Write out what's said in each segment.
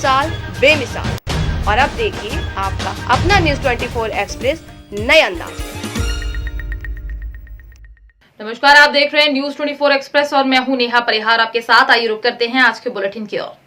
मिसाल बेमिसाल। और अब देखिए आपका अपना न्यूज़ 24 एक्सप्रेस नए अंदाज में। नमस्कार, आप देख रहे हैं न्यूज़ 24 एक्सप्रेस और मैं हूं नेहा परिहार आपके साथ। आइए रुक करते हैं आज के बुलेटिन की ओर।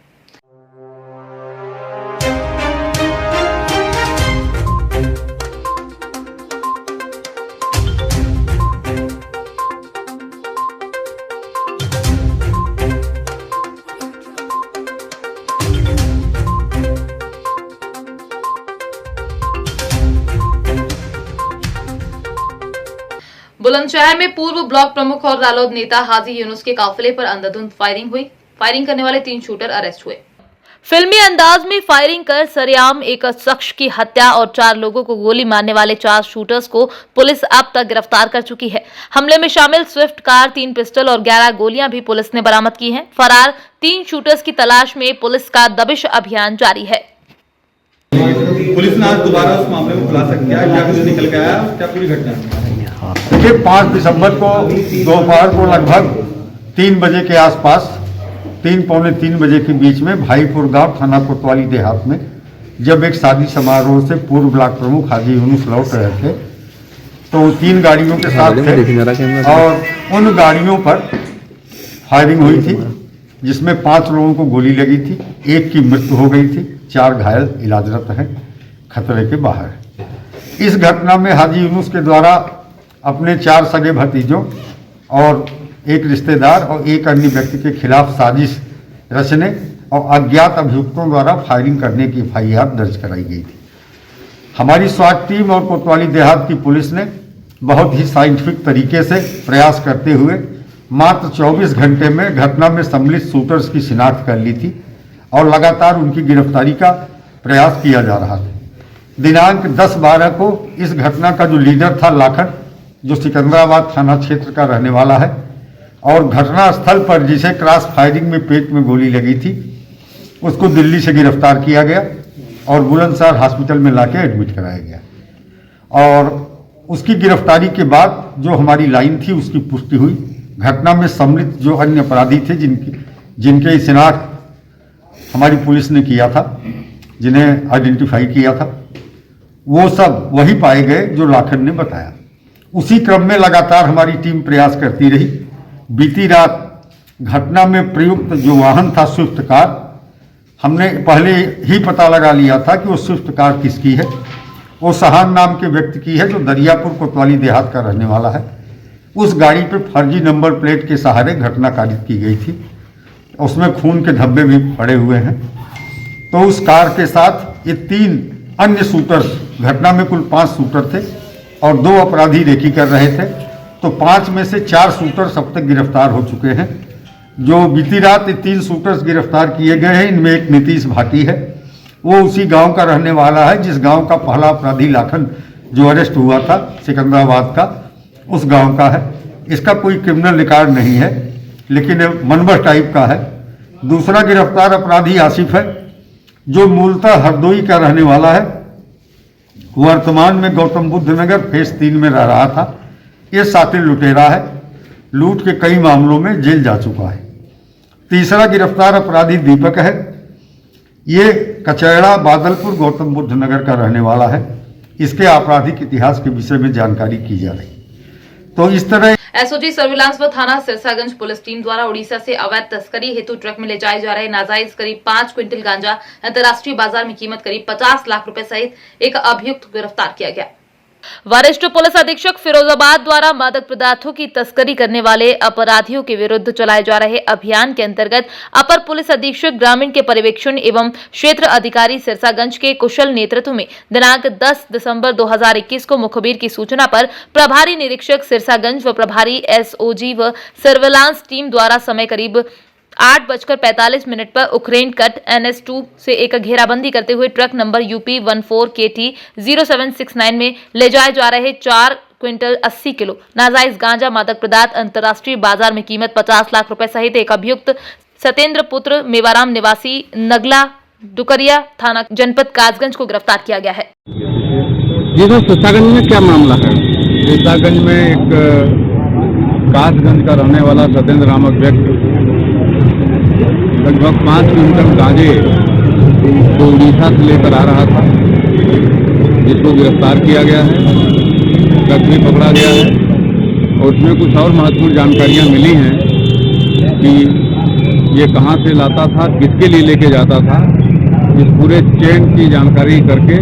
बुलंदशहर में पूर्व ब्लॉक प्रमुख और रालोद नेता हाजी यूनुस के काफिले पर अंधाधुंध फायरिंग हुई। फायरिंग करने वाले 3 शूटर अरेस्ट हुए। फिल्मी अंदाज में फायरिंग कर सरेआम एक शख्स की हत्या और 4 लोगों को गोली मारने वाले 4 शूटर्स को पुलिस अब तक गिरफ्तार कर चुकी है। हमले में शामिल स्विफ्ट कार, 3 पिस्टल और 11 गोलियां भी पुलिस ने बरामद की हैं। फरार 3 शूटर्स की तलाश में पुलिस का दबिश अभियान जारी है। पुलिस ने आज दोबारा उस मामले में खुलासा किया, क्या कुछ निकल के आया, क्या पूरी घटना? देखिए, 5 दिसंबर को दोपहर को लगभग 3 बजे के आसपास, 3 पौने 3 बजे के बीच में भाईपुर गांव थाना कोतवाली देहात में जब एक शादी समारोह से पूर्व ब्लॉक प्रमुख हाजी यूनुस लौट रहे थे तो 3 गाड़ियों के साथ थे और उन गाड़ियों पर फायरिंग हुई थी, जिसमें 5 लोगों को गोली लगी थी। 1 की मृत्यु हो गई थी, 4 घायल इलाजरत हैं, खतरे के बाहर। इस घटना में हाजी यूनुस के द्वारा अपने 4 सगे भतीजों और 1 रिश्तेदार और 1 अन्य व्यक्ति के खिलाफ साजिश रचने और अज्ञात अभियुक्तों द्वारा फायरिंग करने की FIR दर्ज कराई गई थी। हमारी स्वाट टीम और कोतवाली देहात की पुलिस ने बहुत ही साइंटिफिक तरीके से प्रयास करते हुए मात्र 24 घंटे में घटना में सम्मिलित शूटर्स की शिनाख्त कर ली थी और लगातार उनकी गिरफ्तारी का प्रयास किया जा रहा था। दिनांक 10/12 को इस घटना का जो लीडर था लाखन, जो सिकंदराबाद थाना क्षेत्र का रहने वाला है, और घटना स्थल पर जिसे क्रॉस फायरिंग में पेट में गोली लगी थी, उसको दिल्ली से गिरफ्तार किया गया और बुलंदशहर हॉस्पिटल में लाके एडमिट कराया गया। और उसकी गिरफ्तारी के बाद जो हमारी लाइन थी उसकी पुष्टि हुई। घटना में सम्मिलित जो अन्य अपराधी थे जिनके शिनाख्त हमारी पुलिस ने किया था, जिन्हें आइडेंटिफाई किया था, वो सब वही पाए गए जो लाखन ने बताया। उसी क्रम में लगातार हमारी टीम प्रयास करती रही। बीती रात घटना में प्रयुक्त जो वाहन था स्विफ्ट कार, हमने पहले ही पता लगा लिया था कि वो स्विफ्ट कार किसकी है। वो सहान नाम के व्यक्ति की है जो दरियापुर कोतवाली देहात का रहने वाला है। उस गाड़ी पे फर्जी नंबर प्लेट के सहारे घटना कारित की गई थी, उसमें खून के धब्बे भी पड़े हुए हैं। तो उस कार के साथ ये 3 अन्य शूटर, घटना में कुल 5 शूटर थे और 2 अपराधी रेकी कर रहे थे। तो 5 में से 4 शूटर अब तक गिरफ्तार हो चुके हैं। जो बीती रात 3 शूटर्स गिरफ्तार किए गए हैं, इनमें एक नीतीश भाटी है, वो उसी गांव का रहने वाला है जिस गांव का पहला अपराधी लाखन जो अरेस्ट हुआ था सिकंदराबाद का, उस गांव का है। इसका कोई क्रिमिनल रिकॉर्ड नहीं है, लेकिन मनबर टाइप का है। दूसरा गिरफ्तार अपराधी आसिफ है, जो मूलतः हरदोई का रहने वाला है। वर्तमान में गौतम बुद्ध नगर फेज 3 में रह रहा था। ये शातिर लुटेरा है, लूट के कई मामलों में जेल जा चुका है। तीसरा गिरफ्तार अपराधी दीपक है, ये कचैड़ा बादलपुर गौतम बुद्ध नगर का रहने वाला है। इसके आपराधिक इतिहास के विषय में जानकारी की जा रही। तो इस तरह एसओजी सर्विलांस व थाना सिरसागंज पुलिस टीम द्वारा उड़ीसा से अवैध तस्करी हेतु ट्रक में ले जाए जा रहे नाजायज करीब 5 क्विंटल गांजा अंतर्राष्ट्रीय बाजार में कीमत करीब 50 लाख रुपए सहित एक अभियुक्त गिरफ्तार किया गया। वरिष्ठ पुलिस अधीक्षक फिरोजाबाद द्वारा मादक पदार्थों की तस्करी करने वाले अपराधियों के विरुद्ध चलाए जा रहे अभियान के अंतर्गत अपर पुलिस अधीक्षक ग्रामीण के पर्यवेक्षण एवं क्षेत्र अधिकारी सिरसागंज के कुशल नेतृत्व में दिनांक 10 दिसंबर 2021 को मुखबिर की सूचना पर प्रभारी निरीक्षक सिरसागंज व प्रभारी एसओजी व सर्विलांस टीम द्वारा समय करीब 8:45 पर उखरेन कट NS2 से एक घेराबंदी करते हुए ट्रक नंबर UP 14KT 0769 में ले जाए जा रहे 4 क्विंटल 80 किलो नाजायज गांजा मादक पदार्थ अंतर्राष्ट्रीय बाजार में कीमत 50 लाख रुपए सहित एक अभियुक्त सत्येंद्र पुत्र मेवाराम निवासी नगला डुकरिया थाना जनपद कासगंज को गिरफ्तार किया गया है। जी सर, सिरसागंज में क्या मामला है? सिरसागंज में एक कासगंज का रहने वाला सत्येंद्र नामक व्यक्ति लगभग 5 क्विंटल गांजे को उड़ीसा से लेकर आ रहा था, जिसको गिरफ्तार किया गया है, ट्रक भी पकड़ा गया है। और उसमें कुछ और महत्वपूर्ण जानकारियां मिली हैं कि ये कहां से लाता था, किसके लिए लेके जाता था। इस पूरे चेन की जानकारी करके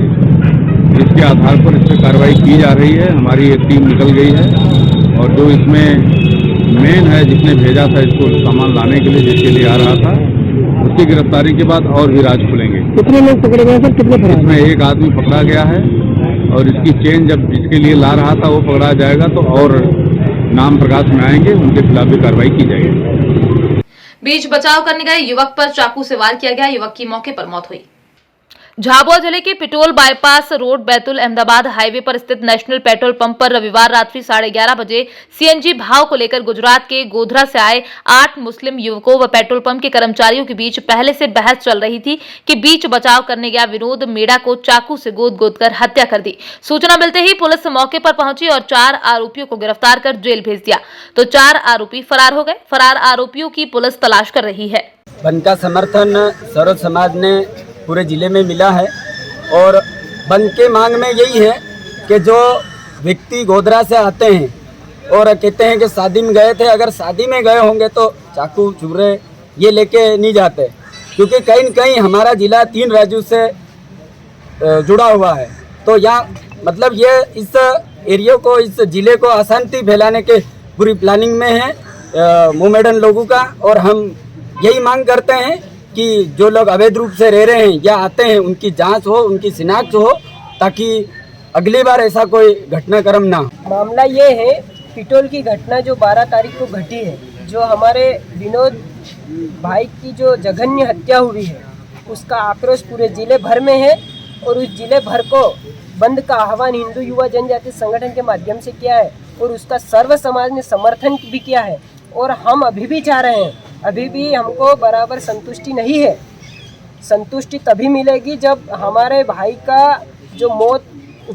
इसके आधार पर इस पर कार्रवाई की जा रही है। हमारी एक टीम निकल गई है और जो इसमें मेन है, जिसने भेजा था इसको सामान लाने के लिए, जिसके लिए आ रहा था, उसकी गिरफ्तारी के बाद और भी राज खुलेंगे। कितने लोग पकड़े गए सर, कितने फरार? इसमें एक आदमी पकड़ा गया है और इसकी चेन जब जिसके लिए ला रहा था वो पकड़ा जाएगा तो और नाम प्रकाश में आएंगे, उनके खिलाफ भी कार्रवाई की जाएगी। बीच बचाव करने गए युवक पर चाकू से वार किया गया, युवक की मौके पर मौत हुई। झाबुआ जिले के Pitol bypass road Betul Ahmedabad highway पर स्थित नेशनल पेट्रोल पंप पर रविवार रात्रि 11:30 बजे सीएनजी भाव को लेकर गुजरात के गोधरा से आए 8 मुस्लिम युवकों व पेट्रोल पंप के कर्मचारियों के बीच पहले से बहस चल रही थी कि बीच बचाव करने गया विनोद मेड़ा को चाकू से गोद कर हत्या कर दी। सूचना मिलते ही पुलिस मौके पर पहुंची और 4 आरोपियों को गिरफ्तार कर जेल भेज दिया तो 4 आरोपी फरार हो गए। फरार आरोपियों की पुलिस तलाश कर रही है। बंद का समर्थन सर्व समाज ने पूरे ज़िले में मिला है और बंद के मांग में यही है कि जो व्यक्ति गोधरा से आते हैं और कहते हैं कि शादी में गए थे, अगर शादी में गए होंगे तो चाकू छुरे ये लेके नहीं जाते, क्योंकि कहीं न कहीं हमारा ज़िला 3 राज्यों से जुड़ा हुआ है। तो यहाँ मतलब ये इस एरिया को, इस ज़िले को अशांति फैलाने के पूरी प्लानिंग में है मोमेडन लोगों का। और हम यही मांग करते हैं कि जो लोग अवैध रूप से रह रहे हैं या आते हैं, उनकी जांच हो, उनकी शिनाख्त हो, ताकि अगली बार ऐसा कोई घटनाक्रम ना हो। मामला ये है, पिटोल की घटना जो 12 तारीख को घटी है, जो हमारे विनोद भाई की जो जघन्य हत्या हुई है, उसका आक्रोश पूरे जिले भर में है और उस जिले भर को बंद का आह्वान हिंदू युवा जनजाति संगठन के माध्यम से किया है और उसका सर्व समाज ने समर्थन भी किया है। और हम अभी भी चाह रहे हैं, अभी भी हमको बराबर संतुष्टि नहीं है। संतुष्टि तभी मिलेगी जब हमारे भाई का जो मौत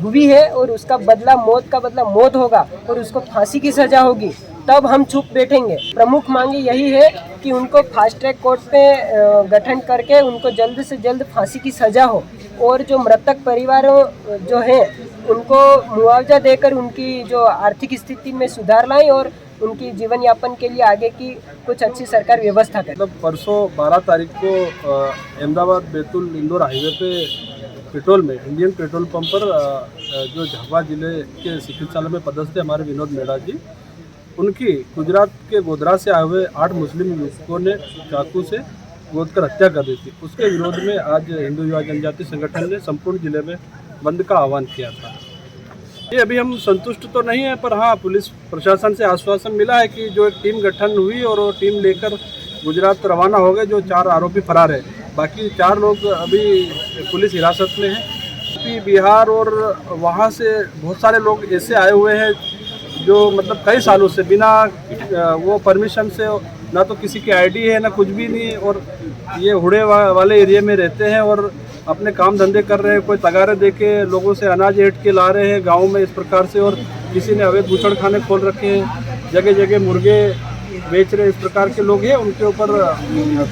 हुई है और उसका बदला, मौत का बदला मौत होगा और उसको फांसी की सज़ा होगी, तब हम चुप बैठेंगे। प्रमुख मांगे यही है कि उनको फास्ट ट्रैक कोर्ट पे गठन करके उनको जल्द से जल्द फांसी की सज़ा हो और जो मृतक परिवारों जो हैं उनको मुआवजा देकर उनकी जो आर्थिक स्थिति में सुधार लाएं और उनकी जीवन यापन के लिए आगे की कुछ अच्छी सरकार व्यवस्था करे। मतलब परसों 12 तारीख को अहमदाबाद बैतूल इंदौर हाईवे पे पेट्रोल में इंडियन पेट्रोल पंप पर जो झाबुआ जिले के चिकित्सालय में पदस्थ थे हमारे विनोद मेड़ा जी, उनकी गुजरात के गोधरा से आए हुए 8 मुस्लिम युवकों ने चाकू से गोद कर हत्या कर दी थी। उसके विरोध में आज हिंदू युवा जनजाति संगठन ने संपूर्ण जिले में बंद का आह्वान किया था। ये अभी हम संतुष्ट तो नहीं है, पर हाँ पुलिस प्रशासन से आश्वासन मिला है कि जो एक टीम गठन हुई और वो टीम लेकर गुजरात रवाना हो गए। जो 4 आरोपी फरार है, बाकी 4 लोग अभी पुलिस हिरासत में हैं। यूपी, बिहार और वहाँ से बहुत सारे लोग ऐसे आए हुए हैं जो मतलब कई सालों से बिना वो परमिशन से, ना तो किसी की आईडी है ना कुछ भी नहीं, और ये हुड़े वाले एरिया में रहते हैं और अपने काम धंधे कर रहे हैं। कोई तगारे देके लोगों से अनाज ऐंठ के ला रहे हैं गांव में इस प्रकार से, और किसी ने अवैध बूचड़ खाने खोल रखे हैं, जगह जगह मुर्गे बेच रहे, इस प्रकार के लोग हैं। उनके ऊपर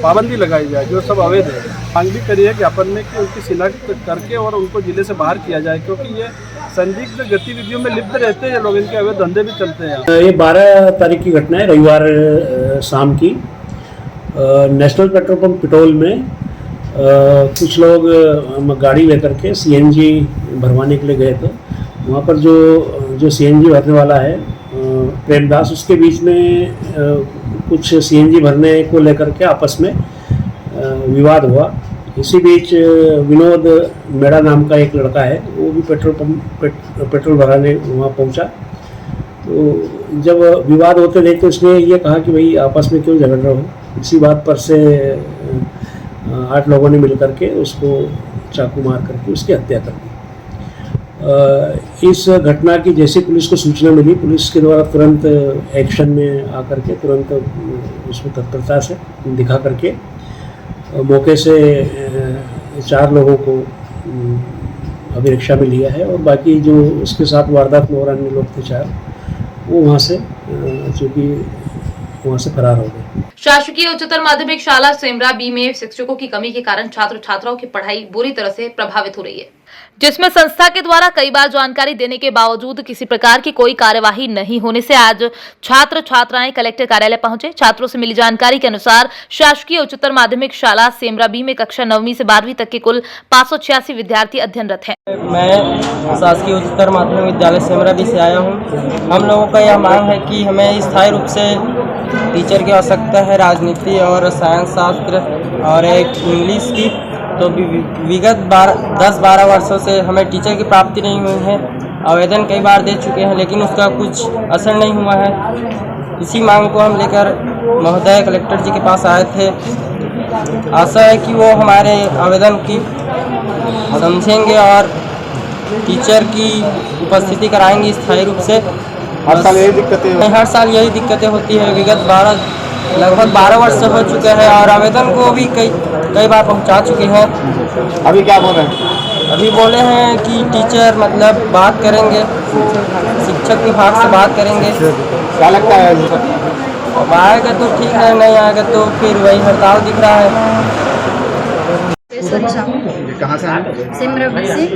पाबंदी लगाई जाए, जो सब अवैध है। मांग भी करी है ज्ञापन में कि उनकी शिनाख्त करके और उनको जिले से बाहर किया जाए, क्योंकि ये संदिग्ध गतिविधियों में लिप्त रहते हैं ये लोग, इनके अवैध धंधे भी चलते हैं। ये 12 तारीख की घटना है, रविवार शाम की। नेशनल पेट्रोल पंप पिटोल में कुछ लोग गाड़ी लेकर के सीएनजी भरवाने के लिए गए थे। वहाँ पर जो सीएनजी भरने वाला है प्रेमदास, उसके बीच में कुछ सीएनजी भरने को लेकर के आपस में विवाद हुआ। इसी बीच विनोद मेड़ा नाम का एक लड़का है, वो भी पेट्रोल भराने वहाँ पहुँचा। तो जब विवाद होते देख तो उसने ये कहा कि भाई आपस में क्यों झगड़ रहे हो। इसी बात पर से 8 लोगों ने मिलकर के उसको चाकू मार करके उसकी हत्या कर दी। इस घटना की जैसे पुलिस को सूचना मिली, पुलिस के द्वारा तुरंत एक्शन में आकर के तुरंत उसमें तत्परता से दिखा करके मौके से 4 लोगों को अभिरक्षा में लिया है और बाकी जो उसके साथ वारदात में और अन्य लोग थे 4, वो वहाँ से चूँकि वहाँ से फरार हो गए। शासकीय उच्चतर माध्यमिक शाला सेमरा बी में शिक्षकों की कमी के कारण छात्र छात्राओं की पढ़ाई बुरी तरह से प्रभावित हो रही है, जिसमें संस्था के द्वारा कई बार जानकारी देने के बावजूद किसी प्रकार की कोई कार्यवाही नहीं होने से आज छात्र छात्राएं कलेक्टर कार्यालय पहुंचे। छात्रों से मिली जानकारी के अनुसार शासकीय उच्चतर माध्यमिक शाला सेमरा बी में कक्षा 9वीं से 12वीं तक के कुल 586 विद्यार्थी अध्ययनरत हैं। मैं शासकीय उच्चतर माध्यमिक विद्यालय सेमरा बी से आया हूं। हम लोगों का यह मांग है कि हमें स्थायी रूप से टीचर की आवश्यकता है, राजनीति और साइंस शास्त्र और एक इंग्लिश की। तो विगत 10-12 वर्षों से हमें टीचर की प्राप्ति नहीं हुई है। आवेदन कई बार दे चुके हैं लेकिन उसका कुछ असर नहीं हुआ है। इसी मांग को हम लेकर महोदय कलेक्टर जी के पास आए थे। आशा है कि वो हमारे आवेदन की समझेंगे और टीचर की उपस्थिति कराएंगे स्थायी रूप से। हर साल यही दिक्कतें हर साल यही दिक्कतें होती है। विगत लगभग 12 वर्ष से हो चुके हैं और आवेदन को भी कई बार पहुंचा चुके हैं। अभी क्या बोल रहे हैं? अभी बोले हैं कि टीचर मतलब बात करेंगे, शिक्षक विभाग से बात करेंगे। क्या लगता है? अब आएगा तो ठीक है, नहीं आएगा तो फिर वही हड़ताल दिख रहा है। कहाँ से आए? सेमरा बी से।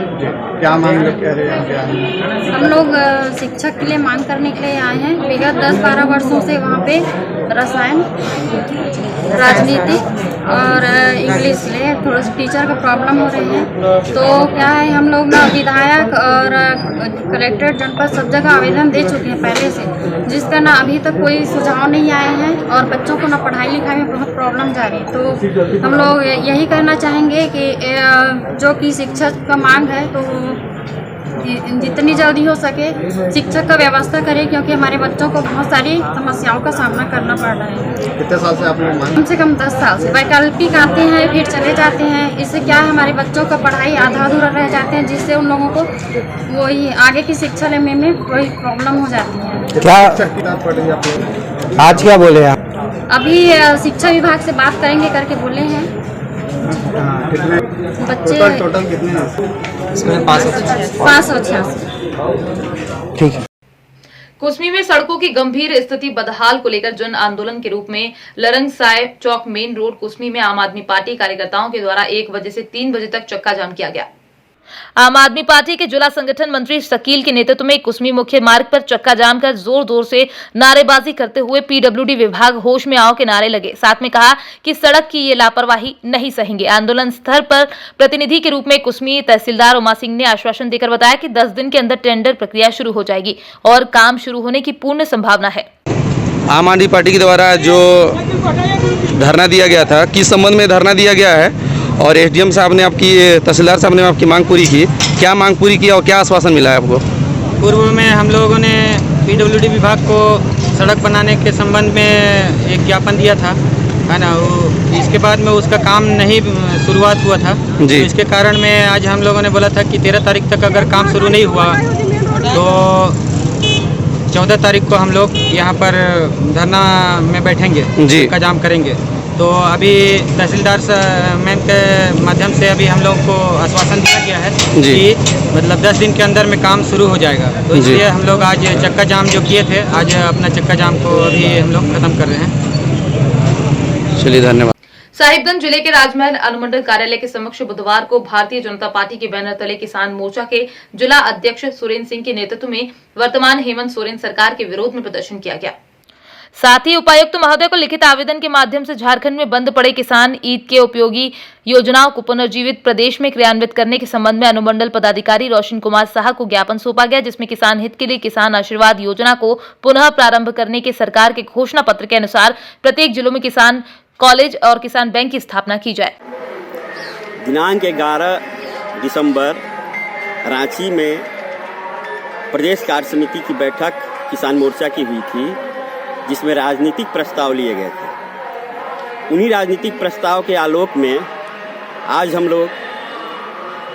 क्या मांग कह रहे हैं? हम लोग शिक्षक के लिए मांग करने के लिए आए हैं। विगत 10-12 वर्षों से वहाँ पे रसायन, राजनीति और इंग्लिश ले थोड़ा सा टीचर का प्रॉब्लम हो रही है। तो क्या है, हम लोग ना विधायक और कलेक्टर जनपद सब जगह आवेदन दे चुके हैं पहले से, जिसका ना अभी तक कोई सुझाव नहीं आए हैं और बच्चों को ना पढ़ाई लिखाई में बहुत प्रॉब्लम जा रही है। तो हम लोग यही कहना चाहेंगे कि जो कि शिक्षक का मांग है तो जितनी जल्दी हो सके शिक्षक का व्यवस्था करें, क्योंकि हमारे बच्चों को बहुत सारी समस्याओं का सामना करना पड़ रहा है। कितने साल से आप लोग मांग? कम से कम 10 साल से। वैकल्पिक आते हैं फिर चले जाते हैं। इससे क्या है, हमारे बच्चों का पढ़ाई आधा अधूरा रह जाते हैं, जिससे उन लोगों को वही आगे की शिक्षा लेने में कोई प्रॉब्लम हो जाती है। क्या आज क्या बोले आप? अभी शिक्षा विभाग से बात करेंगे करके बोले हैं। बच्चे टोटल कितने हैं? इसमें 586। ठीक है। कुसमी में सड़कों की गंभीर स्थिति बदहाल को लेकर जन आंदोलन के रूप में लरंगसाय चौक मेन रोड कुसमी में आम आदमी पार्टी कार्यकर्ताओं के द्वारा 1 बजे से 3 बजे तक चक्का जाम किया गया। आम आदमी पार्टी के जिला संगठन मंत्री शकील के नेतृत्व में कुसमी मुख्य मार्ग पर चक्का जाम कर जोर जोर से नारेबाजी करते हुए पीडब्ल्यूडी विभाग होश में आओ के नारे लगे। साथ में कहा कि सड़क की ये लापरवाही नहीं सहेंगे। आंदोलन स्थल पर प्रतिनिधि के रूप में कुसमी तहसीलदार उमा सिंह ने आश्वासन देकर बताया कि 10 दिन के अंदर टेंडर प्रक्रिया शुरू हो जाएगी और काम शुरू होने की पूर्ण संभावना है। आम आदमी पार्टी के द्वारा जो धरना दिया गया था, किस संबंध में धरना दिया गया है और एसडीएम साहब ने आपकी, तहसीलदार साहब ने आपकी मांग पूरी की, क्या मांग पूरी की और क्या आश्वासन मिला है आपको? पूर्व में हम लोगों ने पीडब्ल्यूडी विभाग को सड़क बनाने के संबंध में एक ज्ञापन दिया था, है ना। इसके बाद में उसका काम नहीं शुरुआत हुआ था जी। तो इसके कारण में आज हम लोगों ने बोला था कि 13 तारीख तक अगर काम शुरू नहीं हुआ तो 14 तारीख को हम लोग यहाँ पर धरना में बैठेंगे जी, का जाम करेंगे। तो अभी तहसीलदार मैम के माध्यम से अभी हम लोग को आश्वासन दिया गया है कि मतलब 10 दिन के अंदर में काम शुरू हो जाएगा। तो इसलिए हम लोग आज चक्का जाम जो किए थे, आज अपना चक्का जाम को अभी हम लोग खत्म कर रहे हैं। चलिए, धन्यवाद। साहिबगंज जिले के राजमहल अनुमंडल कार्यालय के समक्ष बुधवार को भारतीय जनता पार्टी के बैनर तले किसान मोर्चा के जिला अध्यक्ष सुरेंद्र सिंह के नेतृत्व में वर्तमान हेमंत सोरेन सरकार के विरोध में प्रदर्शन किया गया। साथ ही उपायुक्त महोदय को लिखित आवेदन के माध्यम से झारखंड में बंद पड़े किसान ईद के उपयोगी योजनाओं को पुनर्जीवित प्रदेश में क्रियान्वित करने के संबंध में अनुमंडल पदाधिकारी रोशन कुमार साहा को ज्ञापन सौंपा गया, जिसमें किसान हित के लिए किसान आशीर्वाद योजना को पुनः प्रारंभ करने के सरकार के घोषणा पत्र के अनुसार प्रत्येक जिलों में किसान कॉलेज और किसान बैंक की स्थापना की जाए। दिनांक 11 दिसंबर रांची में प्रदेश कार्य समिति की बैठक किसान मोर्चा की हुई थी, जिसमें राजनीतिक प्रस्ताव लिए गए थे। उन्हीं राजनीतिक प्रस्ताव के आलोक में आज हम लोग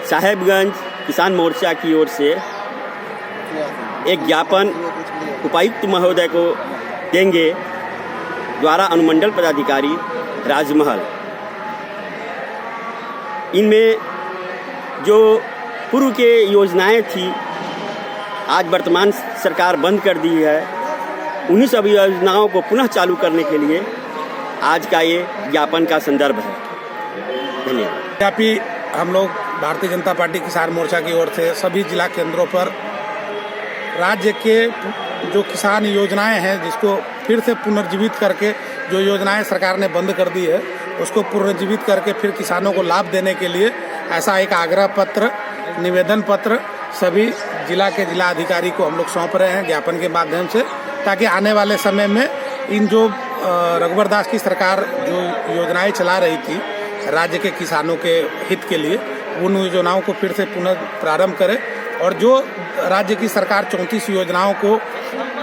साहेबगंज किसान मोर्चा की ओर से एक ज्ञापन उपायुक्त महोदय को देंगे, द्वारा अनुमंडल पदाधिकारी राजमहल। इनमें जो पूर्व के योजनाएं थी, आज वर्तमान सरकार बंद कर दी है। उन्हीं सब योजनाओं को पुनः चालू करने के लिए आज का ये ज्ञापन का संदर्भ है। धन्यवाद। व्यापी हम लोग भारतीय जनता पार्टी किसान मोर्चा की ओर से सभी जिला केंद्रों पर राज्य के जो किसान योजनाएं हैं जिसको फिर से पुनर्जीवित करके, जो योजनाएं सरकार ने बंद कर दी है उसको पुनर्जीवित करके फिर किसानों को लाभ देने के लिए ऐसा एक आग्रह पत्र, निवेदन पत्र सभी जिला के जिला अधिकारी को हम लोग सौंप रहे हैं ज्ञापन के माध्यम से, ताकि आने वाले समय में इन जो रघुवर दास की सरकार जो योजनाएं चला रही थी राज्य के किसानों के हित के लिए, उन योजनाओं को फिर से पुनः प्रारंभ करें। और जो राज्य की सरकार 34 योजनाओं को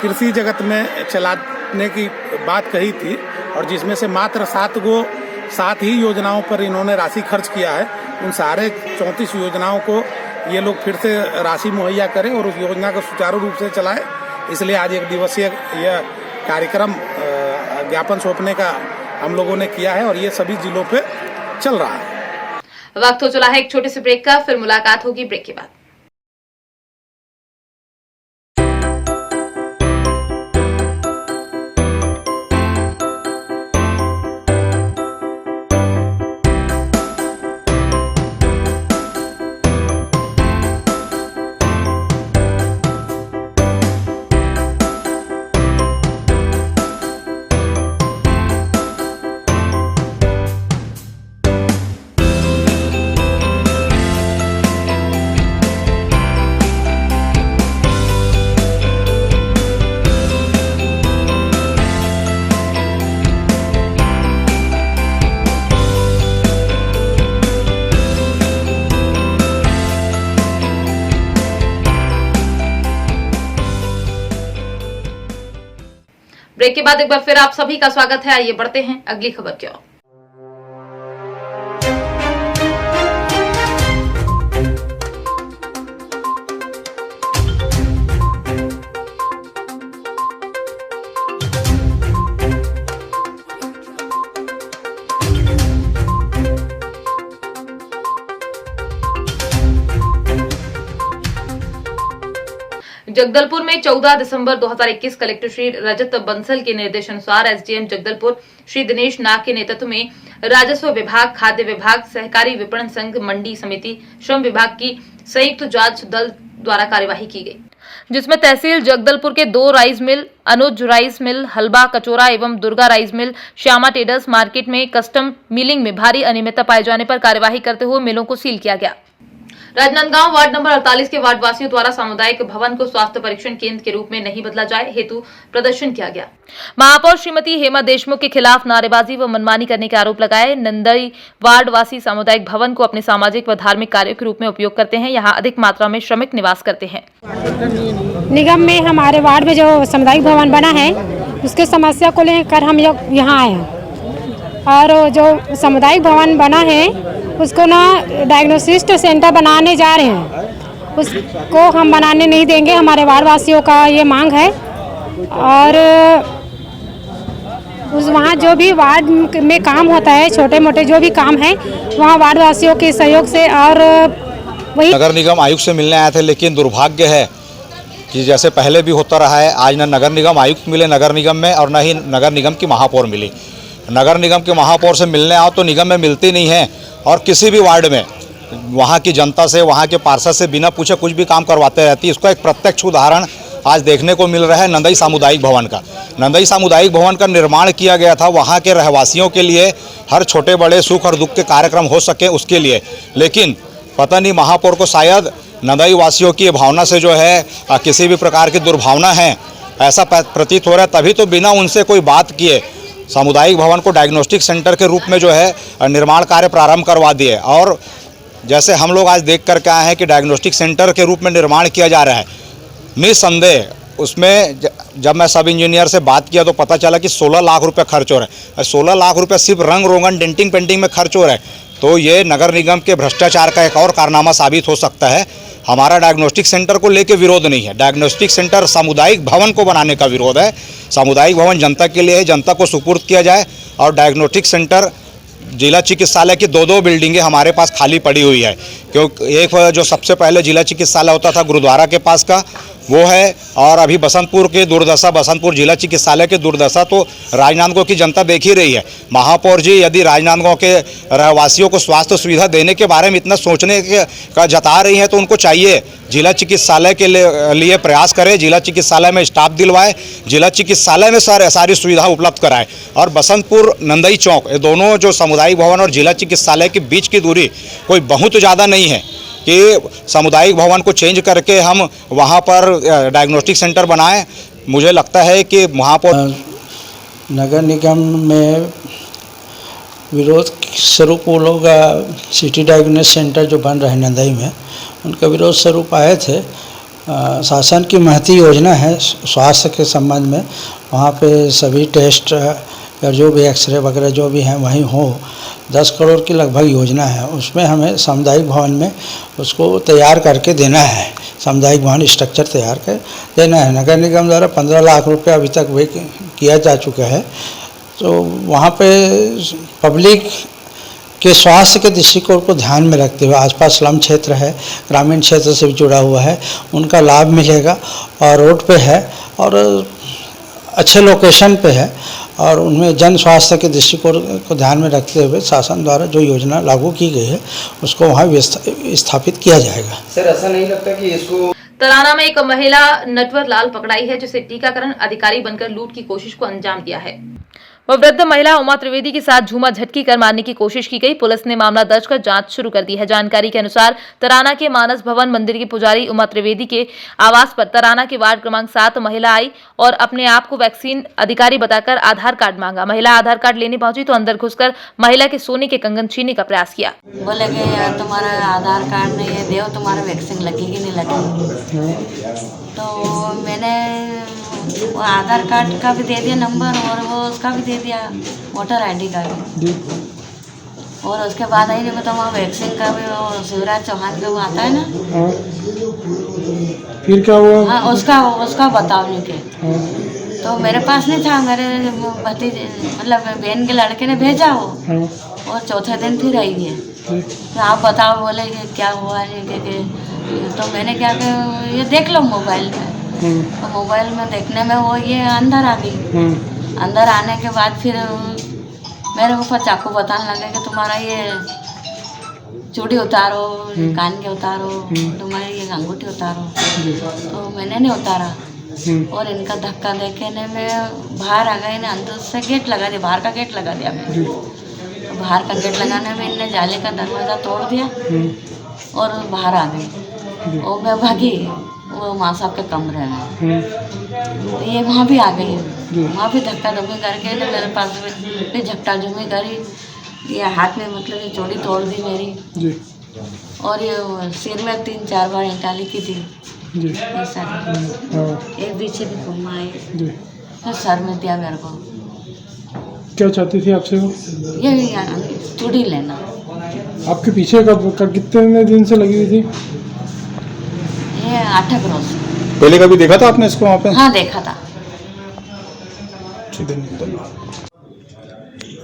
कृषि जगत में चलाने की बात कही थी और जिसमें से मात्र 7 ही योजनाओं पर इन्होंने राशि खर्च किया है, उन सारे 34 योजनाओं को ये लोग फिर से राशि मुहैया करें और उस योजना को सुचारू रूप से चलाएं। इसलिए आज एक दिवसीय यह कार्यक्रम ज्ञापन सौंपने का हम लोगों ने किया है और ये सभी जिलों पे चल रहा है। वक्त हो चला है एक छोटे से ब्रेक का, फिर मुलाकात होगी ब्रेक के बाद। ब्रेक के बाद एक बार फिर आप सभी का स्वागत है। आइए बढ़ते हैं अगली खबर की ओर। जगदलपुर में 14 दिसंबर 2021 कलेक्टर श्री रजत बंसल के निर्देशानुसार एसडीएम जगदलपुर श्री दिनेश नाग के नेतृत्व में राजस्व विभाग, खाद्य विभाग, सहकारी विपणन संघ, मंडी समिति, श्रम विभाग की संयुक्त जांच दल द्वारा कार्यवाही की गई, जिसमें तहसील जगदलपुर के 2 राइस मिल, अनुज राइस मिल, हलबा कचोरा एवं Durga rice mill, Shyama traders market में कस्टम मिलिंग में भारी अनियमितता पाए जाने पर कार्यवाही करते हुए मिलों को सील किया गया। राजनांदगांव वार्ड नंबर 48 के वार्ड वासियों द्वारा सामुदायिक भवन को स्वास्थ्य परीक्षण केंद्र के रूप में नहीं बदला जाए हेतु प्रदर्शन किया गया। महापौर श्रीमती हेमा देशमुख के खिलाफ नारेबाजी व मनमानी करने के आरोप लगाए। नंदई वार्ड वासी सामुदायिक भवन को अपने सामाजिक व धार्मिक कार्यों के रूप में उपयोग करते हैं। यहाँ अधिक मात्रा में श्रमिक निवास करते हैं। निगम में हमारे वार्ड में जो सामुदायिक भवन बना है उसके समस्या को लेकर हम यहाँ आए हैं और जो सामुदायिक भवन बना है उसको ना डायग्नोसिस्ट सेंटर बनाने जा रहे हैं, उसको हम बनाने नहीं देंगे। हमारे वार्ड वासियों का ये मांग है और उस वहाँ जो भी वार्ड में काम होता है, छोटे मोटे जो भी काम है, वहाँ वार्ड वासियों के सहयोग से और वही नगर निगम आयुक्त से मिलने आए थे, लेकिन दुर्भाग्य है कि जैसे पहले भी होता रहा है, आज न नगर निगम आयुक्त मिले नगर निगम में और न ही नगर निगम की महापौर मिली। नगर निगम के महापौर से मिलने आओ तो निगम में मिलती नहीं है और किसी भी वार्ड में वहाँ की जनता से, वहाँ के पार्षद से बिना पूछे कुछ भी काम करवाते रहती है। इसका एक प्रत्यक्ष उदाहरण आज देखने को मिल रहा है नंदई सामुदायिक भवन का। नंदई सामुदायिक भवन का निर्माण किया गया था वहाँ के रहवासियों के लिए, हर छोटे बड़े सुख और दुख के कार्यक्रम हो सके उसके लिए, लेकिन पता नहीं महापौर को शायद नंदई वासियों की भावना से जो है किसी भी प्रकार की दुर्भावना है, ऐसा प्रतीत हो रहा है। तभी तो बिना उनसे कोई बात किए सामुदायिक भवन को डायग्नोस्टिक सेंटर के रूप में जो है निर्माण कार्य प्रारंभ करवा दिए। और जैसे हम लोग आज देख करके आए हैं कि डायग्नोस्टिक सेंटर के रूप में निर्माण किया जा रहा है, निस्संदेह उसमें जब मैं सब इंजीनियर से बात किया तो पता चला कि 16 लाख रुपए खर्च हो रहे हैं। 16 लाख रुपए सिर्फ रंग रोगन डेंटिंग पेंटिंग में खर्च हो रहे हैं, तो ये नगर निगम के भ्रष्टाचार का एक और कारनामा साबित हो सकता है। हमारा डायग्नोस्टिक सेंटर को लेके विरोध नहीं है, डायग्नोस्टिक सेंटर सामुदायिक भवन को बनाने का विरोध है। सामुदायिक भवन जनता के लिए है, जनता को सुपुर्द किया जाए। और डायग्नोस्टिक सेंटर जिला चिकित्सालय की 2 बिल्डिंगें हमारे पास खाली पड़ी हुई है, क्योंकि एक जो सबसे पहले जिला चिकित्सालय होता था गुरुद्वारा के पास का, वो है। और अभी बसंतपुर के दुर्दशा, बसंतपुर जिला चिकित्सालय के दुर्दशा तो राजनांदगांव की जनता देख ही रही है। महापौर जी यदि राजनांदगांव के रहवासियों को स्वास्थ्य सुविधा देने के बारे में इतना सोचने का जता रही हैं तो उनको चाहिए जिला चिकित्सालय के लिए प्रयास करें, जिला चिकित्सालय में स्टाफ दिलवाए, जिला चिकित्सालय में सारी सुविधा उपलब्ध कराएं। और बसंतपुर नंदई चौक, ये दोनों जो सामुदायिक भवन और जिला चिकित्सालय के बीच की दूरी कोई बहुत ज़्यादा नहीं है कि सामुदायिक भवन को चेंज करके हम वहाँ पर डायग्नोस्टिक सेंटर बनाएं। मुझे लगता है कि महापौर नगर निगम में विरोध स्वरूप वो लोग सिटी डायग्नोस्टिक सेंटर जो बन रहे हैं नंदई में, उनका विरोध स्वरूप आए थे। शासन की महती योजना है स्वास्थ्य के संबंध में, वहाँ पे सभी टेस्ट या जो भी एक्सरे वगैरह जो भी हैं वहीं हो। 10 करोड़ की लगभग योजना है, उसमें हमें सामुदायिक भवन में उसको तैयार करके देना है, सामुदायिक भवन स्ट्रक्चर तैयार कर देना है। नगर निगम द्वारा 15 लाख रुपए अभी तक वे किया जा चुका है। तो वहाँ पे पब्लिक के स्वास्थ्य के दृष्टिकोण को ध्यान में रखते हुए, आसपास स्लम क्षेत्र है, ग्रामीण क्षेत्र से भी जुड़ा हुआ है, उनका लाभ मिलेगा। और रोड पे है और अच्छे लोकेशन पे है और उनमें जन स्वास्थ्य के दृष्टिकोण को ध्यान में रखते हुए शासन द्वारा जो योजना लागू की गई है उसको वहाँ स्थापित किया जाएगा। सर, ऐसा नहीं लगता कि इसको तराना में एक महिला नटवर लाल पकड़ाई है जिसे टीकाकरण अधिकारी बनकर लूट की कोशिश को अंजाम दिया है। वह वृद्ध महिला उमा त्रिवेदी के साथ झूमा झटकी कर मारने की कोशिश की गई। पुलिस ने मामला दर्ज कर जांच शुरू कर दी है। जानकारी के अनुसार तराना के मानस भवन मंदिर की पुजारी उमा त्रिवेदी के आवास पर तराना के वार्ड क्रमांक 7 महिला आई और अपने आप को वैक्सीन अधिकारी बताकर आधार कार्ड मांगा। महिला आधार कार्ड लेने पहुंची तो अंदर घुसकर महिला के सोने के कंगन छीनने का प्रयास किया। बोले कि यार तुम्हारा आधार कार्ड नहीं है, देव तुम्हारा वैक्सीन लगेगी नहीं लगेगी। तो मैंने वो आधार कार्ड का भी दे दिया नंबर और वो उसका भी दे दिया, वोटर आईडी का भी। और उसके बाद आई नहीं बताऊँ, वैक्सीन का भी वो शिवराज चौहान का वो आता है ना। फिर क्या हुआ? हाँ, उसका बताओ नहीं के। तो मेरे पास नहीं था, मेरे भतीजे मतलब बहन के लड़के ने भेजा वो। और चौथे दिन फिर आई है, तो आप बताओ, बोले कि क्या हुआ नहीं कि तो मैंने क्या कि ये देख लो मोबाइल में। तो मोबाइल में देखने में वो ये अंदर आ गई। अंदर आने के बाद फिर मेरे ऊपर चाकू बताने लगे कि तुम्हारा ये चूड़ी उतारो, कान के उतारो, तुम्हारी ये अंगूठी उतारो। तो मैंने नहीं उतारा और इनका धक्का देने में बाहर आ गए ना, अंदर से गेट लगा दिया, बाहर का गेट लगा दिया मैंने। तो बाहर का गेट लगाने में इनने जाले का दरवाज़ा तोड़ दिया और बाहर आ गई। और मैं भागी वो माँ साहब के कमरे में। तो ये वहाँ भी आ गई, वहाँ भी धक्का धुक्की करके ना मेरे पास भी झपटा झुमी करी। ये हाथ में मतलब ये चोड़ी तोड़ दी मेरी और ये सिर में 3-4 बार इंटाली की थी। एक पीछे भी घुमाई, फिर सर में दिया मेरे को। क्या चाहती थी आपसे वो? ये चूड़ी लेना। आपके पीछे का कितने दिन से लगी हुई थी? ये 8 रोज। पहले कभी देखा था आपने इसको वहाँ पे? हाँ, देखा था।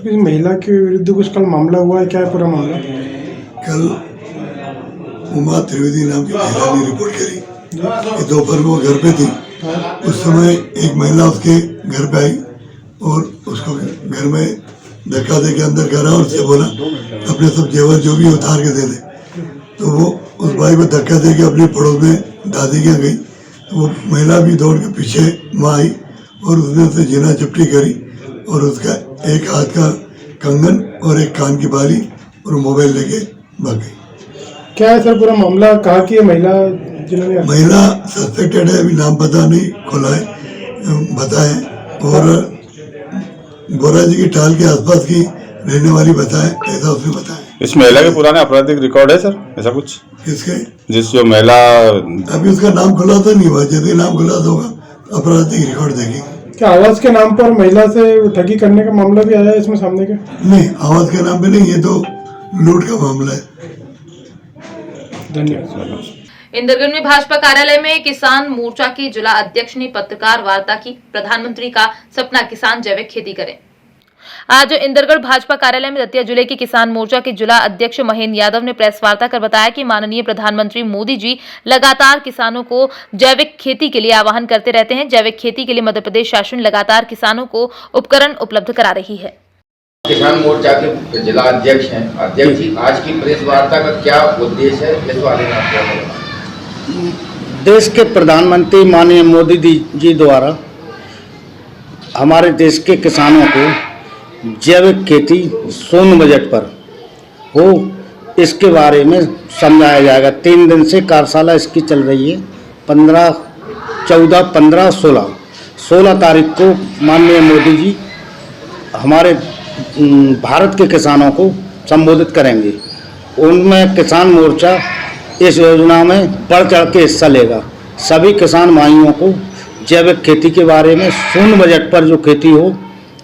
इस महिला के विरुद्ध कुछ कल मामला हुआ है, क्या है पूरा मामला? कल उमा त्रिवेदी नाम की महिला ने रिपोर्ट करी कि दोपहर में वो घर पे थी। उस समय एक महिला उसके घर पे आई और उसको घर में धक्का दे के अंदर करा और उससे बोला अपने सब जेवर जो भी उतार के दे दे। तो वो उस भाई को धक्का दे के अपने पड़ोस में दादी के गई। तो वो महिला भी दौड़ के पीछे वहाँ आई और उसने उसे जीना चपटी करी और उसका एक हाथ का कंगन और एक कान की बाली और मोबाइल लेके भाग गई। क्या है सर पूरा मामला? कहाँ की है महिला जिन्होंने? महिला सस्पेक्टेड है, अभी नाम पता नहीं खुला है, बताए। और गोरा जी की टाल के आसपास की रहने वाली बताए, ऐसा उसने बताया। इस महिला के पुराने आपराधिक रिकॉर्ड है सर, ऐसा कुछ? किसके? जिस जो महिला अभी उसका नाम खुला तो नहीं हुआ, यदि नाम खुला तो होगा आपराधिक रिकॉर्ड देखेंगे। क्या आवाज के नाम पर महिला से ठगी करने का मामला भी आया है इसमें सामने के? नहीं, आवाज के नाम पे नहीं, ये तो लूट का मामला है। धन्यवाद। इंदरगढ़ में भाजपा कार्यालय में किसान मोर्चा के जिला अध्यक्ष ने पत्रकार वार्ता की। प्रधानमंत्री का सपना किसान जैविक खेती करें। आज इंदरगढ़ भाजपा कार्यालय में दतिया जिले के किसान मोर्चा के जिला अध्यक्ष महेंद्र यादव ने प्रेस वार्ता कर बताया कि माननीय प्रधानमंत्री मोदी जी लगातार किसानों को जैविक खेती के लिए आह्वान करते रहते हैं। जैविक खेती के लिए मध्य प्रदेश शासन लगातार किसानों को उपकरण उपलब्ध करा रही है। किसान मोर्चा के जिला अध्यक्ष हैं। अध्यक्ष जी, आज की प्रेस वार्ता का क्या उद्देश्य है, इस बारे में आप क्या बोलेंगे? देश के प्रधानमंत्री माननीय मोदी जी द्वारा हमारे देश के किसानों को जैविक खेती शून्य बजट पर हो, इसके बारे में समझाया जाएगा। 3 दिन से कार्यशाला इसकी चल रही है। 14, 15, 16 तारीख को माननीय मोदी जी हमारे भारत के किसानों को संबोधित करेंगे। उनमें किसान मोर्चा इस योजना में बढ़ चढ़ के हिस्सा लेगा। सभी किसान भाइयों को जैविक खेती के बारे में शून्य बजट पर जो खेती हो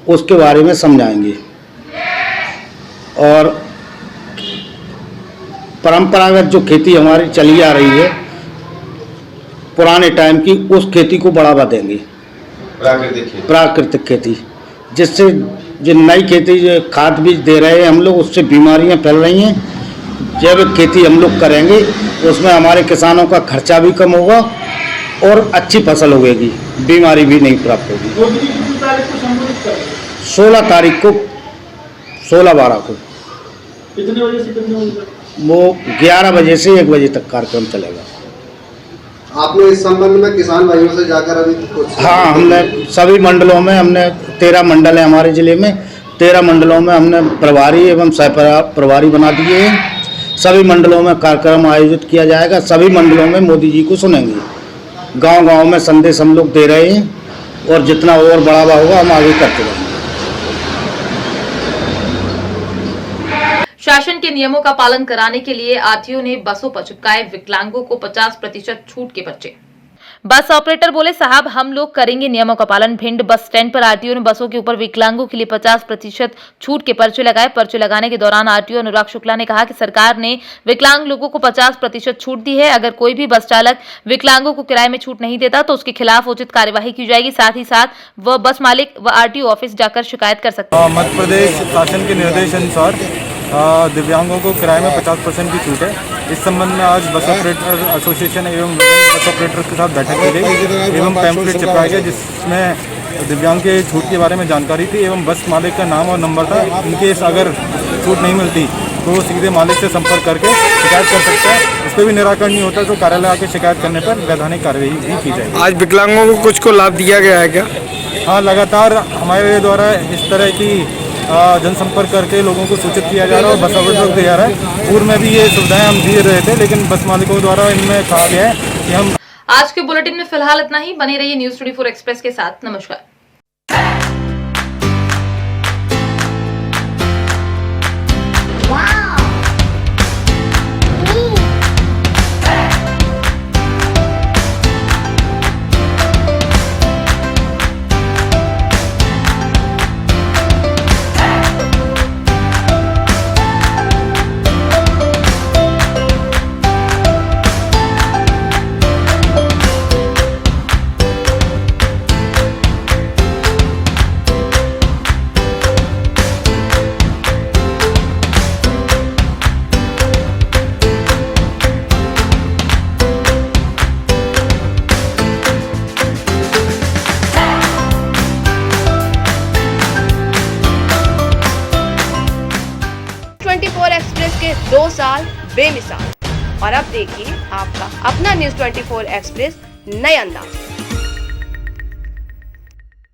उसके बारे में समझाएंगे और परंपरागत जो खेती हमारी चली आ रही है पुराने टाइम की, उस खेती को बढ़ावा देंगे। प्राकृतिक खेती, जिससे जो नई खेती जो खाद बीज दे रहे हैं हम लोग, उससे बीमारियां फैल रही हैं। जैविक खेती हम लोग करेंगे, उसमें हमारे किसानों का खर्चा भी कम होगा और अच्छी फसल होगी, बीमारी भी नहीं प्राप्त होगी। 16 तारीख को 16-12 को कितने बजे से कितने बजे तक? वो 11 बजे से 1 बजे तक कार्यक्रम चलेगा। आपने इस संबंध में किसान भाइयों से जाकर अभी कुछ? हाँ, हमने सभी मंडलों में, हमने 13 मंडल है हमारे जिले में, 13 मंडलों में हमने प्रभारी एवं सह प्रभारी बना दिए हैं। सभी मंडलों में कार्यक्रम आयोजित किया जाएगा। सभी मंडलों में मोदी जी को सुनेंगे। गांव-गांव में संदेश हम लोग दे रहे हैं और जितना और बढ़ावा होगा हम आगे करते रहेंगे। शासन के नियमों का पालन कराने के लिए आरटीओ ने बसों पर चिपकाए विकलांगों को 50% छूट के पर्चे। बस ऑपरेटर बोले, साहब हम लोग करेंगे नियमों का पालन। भिंड बस स्टैंड पर आरटीओ ने बसों के ऊपर विकलांगों के लिए 50% छूट के पर्चे लगाए। पर्चे लगाने के दौरान आरटीओ अनुराग शुक्ला ने कहा कि सरकार ने विकलांग लोगों को 50% छूट दी है। अगर कोई भी बस चालक विकलांगों को किराए में छूट नहीं देता तो उसके खिलाफ उचित कार्यवाही की जाएगी। साथ ही साथ वह बस मालिक व आरटीओ ऑफिस जाकर शिकायत कर सकते हैं। मध्य प्रदेश शासन के निर्देश अनुसार दिव्यांगों को किराए में 50% की छूट है। इस संबंध में आज बस ऑपरेटर एसोसिएशन एवं बस ऑपरेटर के साथ बैठक की गई एवं पैम्फलेट चिपकाया गया, जिसमें दिव्यांग के छूट के बारे में जानकारी थी एवं बस मालिक का नाम और नंबर था। इनकेस अगर छूट नहीं मिलती तो वो सीधे मालिक से संपर्क करके शिकायत कर सकता है। इस पर भी निराकरण नहीं होता तो कार्यालय आके शिकायत करने पर वैधानिक कार्रवाई भी की जाएगी। आज विकलांगों को कुछ को लाभ दिया गया है क्या? हाँ, लगातार हमारे द्वारा इस तरह की जनसंपर्क करके लोगों को सूचित किया जा रहा है और बस ऑपरेटर को दिया जा रहा है। पूर्व में भी ये सुविधाएं हम दे रहे थे, लेकिन बस मालिकों द्वारा इनमें कहा गया है कि हम। आज के बुलेटिन में फिलहाल इतना ही। बने रहिए न्यूज़ 24 एक्सप्रेस के साथ। नमस्कार। एक्सप्रेस के 2 साल बेमिसाल। और अब देखिए आपका अपना न्यूज़ 24 एक्सप्रेस नए अंदाज में।